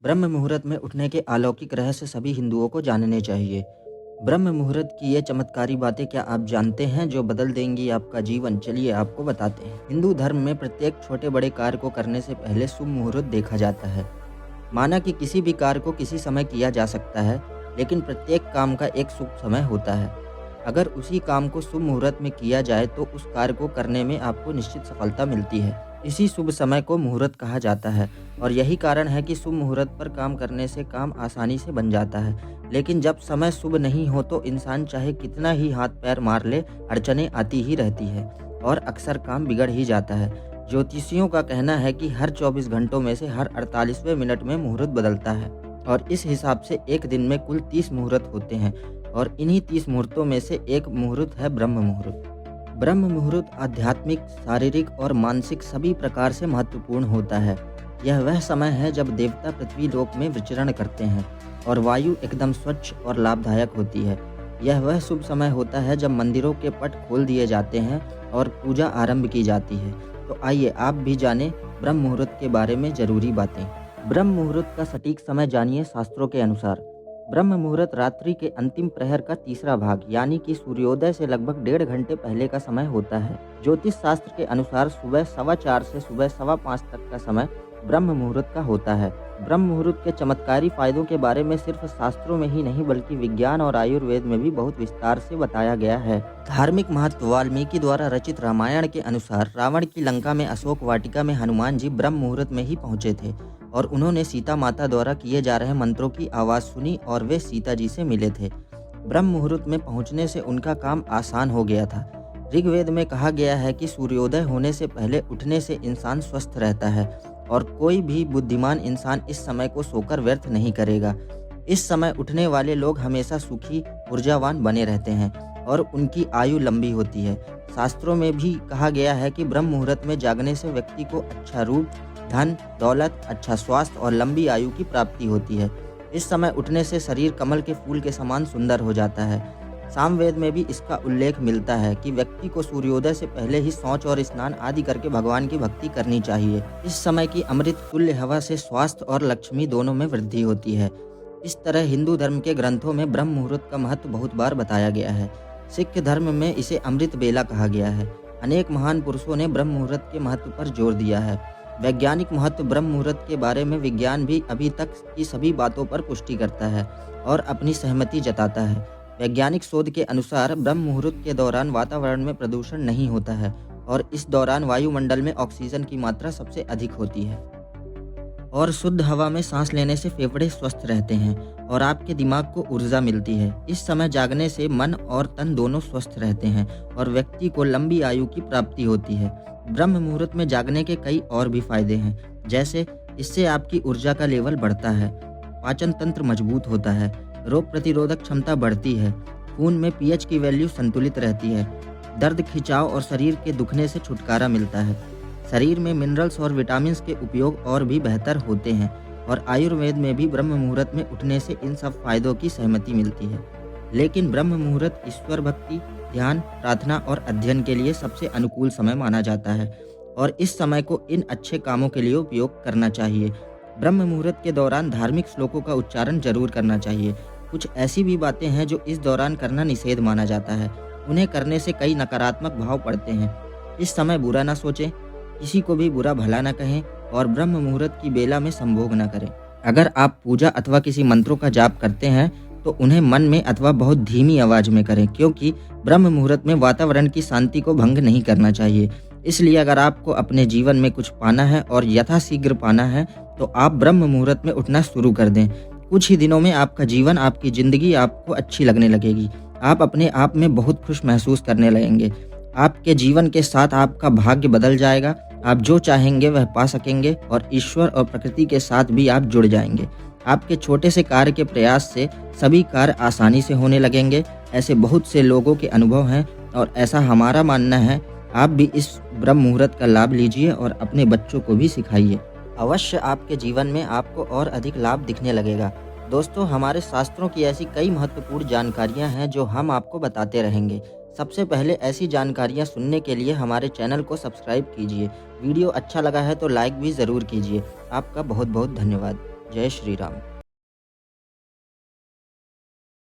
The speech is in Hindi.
ब्रह्म मुहूर्त में उठने के अलौकिक रहस्य सभी हिंदुओं को जानने चाहिए। ब्रह्म मुहूर्त की ये चमत्कारी बातें क्या आप जानते हैं जो बदल देंगी आपका जीवन? चलिए आपको बताते हैं। हिंदू धर्म में प्रत्येक छोटे बड़े कार्य को करने से पहले शुभ मुहूर्त देखा जाता है। माना कि किसी भी कार्य को किसी समय किया जा सकता है, लेकिन प्रत्येक काम का एक शुभ समय होता है। अगर उसी काम को शुभ मुहूर्त में किया जाए तो उस कार्य को करने में आपको निश्चित सफलता मिलती है। इसी शुभ समय को मुहूर्त कहा जाता है और यही कारण है कि शुभ मुहूर्त पर काम करने से काम आसानी से बन जाता है। लेकिन जब समय शुभ नहीं हो तो इंसान चाहे कितना ही हाथ पैर मार ले, अड़चनें आती ही रहती है और अक्सर काम बिगड़ ही जाता है। ज्योतिषियों का कहना है कि हर 24 घंटों में से हर 48वें मिनट में मुहूर्त बदलता है और इस हिसाब से एक दिन में कुल 30 मुहूर्त होते हैं और इन्हीं 30 मुहूर्तों में से एक मुहूर्त है ब्रह्म मुहूर्त। ब्रह्म मुहूर्त आध्यात्मिक, शारीरिक और मानसिक सभी प्रकार से महत्वपूर्ण होता है। यह वह समय है जब देवता पृथ्वी लोक में विचरण करते हैं और वायु एकदम स्वच्छ और लाभदायक होती है। यह वह शुभ समय होता है जब मंदिरों के पट खोल दिए जाते हैं और पूजा आरंभ की जाती है। तो आइए आप भी जानें ब्रह्म मुहूर्त के बारे में जरूरी बातें। ब्रह्म मुहूर्त का सटीक समय जानिए शास्त्रों के अनुसार। ब्रह्म मुहूर्त रात्रि के अंतिम प्रहर का तीसरा भाग यानी कि सूर्योदय से लगभग 1.5 घंटे पहले का समय होता है। ज्योतिष शास्त्र के अनुसार सुबह 4:15 से सुबह 5:15 तक का समय ब्रह्म मुहूर्त का होता है। ब्रह्म मुहूर्त के चमत्कारी फायदों के बारे में सिर्फ शास्त्रों में ही नहीं बल्कि विज्ञान और आयुर्वेद में भी बहुत विस्तार से बताया गया है। धार्मिक महत्व वाल्मीकि द्वारा रचित रामायण के अनुसार रावण की लंका में अशोक वाटिका में हनुमान जी ब्रह्म मुहूर्त में ही पहुंचे थे और उन्होंने सीता माता द्वारा किए जा रहे मंत्रों की आवाज़ सुनी और वे सीता जी से मिले थे। ब्रह्म मुहूर्त में पहुंचने से उनका काम आसान हो गया था। ऋग्वेद में कहा गया है कि सूर्योदय होने से पहले उठने से इंसान स्वस्थ रहता है और कोई भी बुद्धिमान इंसान इस समय को सोकर व्यर्थ नहीं करेगा। इस समय उठने वाले लोग हमेशा सुखी, ऊर्जावान बने रहते हैं और उनकी आयु लंबी होती है। शास्त्रों में भी कहा गया है कि ब्रह्म मुहूर्त में जागने से व्यक्ति को अच्छा रूप, धन, दौलत, अच्छा स्वास्थ्य और लंबी आयु की प्राप्ति होती है। इस समय उठने से शरीर कमल के फूल के समान सुंदर हो जाता है। सामवेद में भी इसका उल्लेख मिलता है कि व्यक्ति को सूर्योदय से पहले ही शौच और स्नान आदि करके भगवान की भक्ति करनी चाहिए। इस समय की अमृत तुल्य हवा से स्वास्थ्य और लक्ष्मी दोनों में वृद्धि होती है। इस तरह हिंदू धर्म के ग्रंथों में ब्रह्म मुहूर्त का महत्व बहुत बार बताया गया है। सिख धर्म में इसे अमृत बेला कहा गया है। अनेक महान पुरुषों ने ब्रह्म मुहूर्त के महत्व पर जोर दिया है। वैज्ञानिक महत्व ब्रह्म मुहूर्त के बारे में विज्ञान भी अभी तक की सभी बातों पर पुष्टि करता है और अपनी सहमति जताता है। वैज्ञानिक शोध के अनुसार ब्रह्म मुहूर्त के दौरान वातावरण में प्रदूषण नहीं होता है और इस दौरान वायुमंडल में ऑक्सीजन की मात्रा सबसे अधिक होती है और शुद्ध हवा में सांस लेने से फेफड़े स्वस्थ रहते हैं और आपके दिमाग को ऊर्जा मिलती है। इस समय जागने से मन और तन दोनों स्वस्थ रहते हैं और व्यक्ति को लंबी आयु की प्राप्ति होती है। ब्रह्म मुहूर्त में जागने के कई और भी फायदे हैं, जैसे इससे आपकी ऊर्जा का लेवल बढ़ता है, पाचन तंत्र मजबूत होता है, रोग प्रतिरोधक क्षमता बढ़ती है, खून में पीएच की वैल्यू संतुलित रहती है, दर्द, खिंचाव और शरीर के दुखने से छुटकारा मिलता है, शरीर में मिनरल्स और विटामिन्स के उपयोग और भी बेहतर होते हैं और आयुर्वेद में भी ब्रह्म मुहूर्त में उठने से इन सब फायदों की सहमति मिलती है। लेकिन ब्रह्म मुहूर्त ईश्वर भक्ति, ध्यान, प्रार्थना और अध्ययन के लिए सबसे अनुकूल समय माना जाता है और इस समय को इन अच्छे कामों के लिए उपयोग करना चाहिए। ब्रह्म मुहूर्त के दौरान धार्मिक श्लोकों का उच्चारण जरूर करना चाहिए। कुछ ऐसी भी बातें हैं जो इस दौरान करना निषेध माना जाता है। उन्हें करने से कई नकारात्मक भाव पड़ते हैं। इस समय बुरा ना सोचें, किसी को भी बुरा भला ना कहें और ब्रह्म मुहूर्त की बेला में संभोग न करें। अगर आप पूजा अथवा किसी मंत्रों का जाप करते हैं तो उन्हें मन में अथवा बहुत धीमी आवाज में करें, क्योंकि ब्रह्म मुहूर्त में वातावरण की शांति को भंग नहीं करना चाहिए। इसलिए अगर आपको अपने जीवन में कुछ पाना है और यथाशीघ्र पाना है तो आप ब्रह्म मुहूर्त में उठना शुरू कर दें। कुछ ही दिनों में आपका जीवन, आपकी जिंदगी आपको अच्छी लगने लगेगी। आप अपने आप में बहुत खुश महसूस करने लगेंगे। आपके जीवन के साथ आपका भाग्य बदल जाएगा। आप जो चाहेंगे वह पा सकेंगे और ईश्वर और प्रकृति के साथ भी आप जुड़ जाएंगे। आपके छोटे से कार्य के प्रयास से सभी कार्य आसानी से होने लगेंगे। ऐसे बहुत से लोगों के अनुभव हैं और ऐसा हमारा मानना है। आप भी इस ब्रह्म मुहूर्त का लाभ लीजिए और अपने बच्चों को भी सिखाइए। अवश्य आपके जीवन में आपको और अधिक लाभ दिखने लगेगा। दोस्तों, हमारे शास्त्रों की ऐसी कई महत्वपूर्ण जानकारियां हैं जो हम आपको बताते रहेंगे। सबसे पहले ऐसी जानकारियां सुनने के लिए हमारे चैनल को सब्सक्राइब कीजिए। वीडियो अच्छा लगा है तो लाइक भी ज़रूर कीजिए। आपका बहुत बहुत धन्यवाद। जय श्री राम।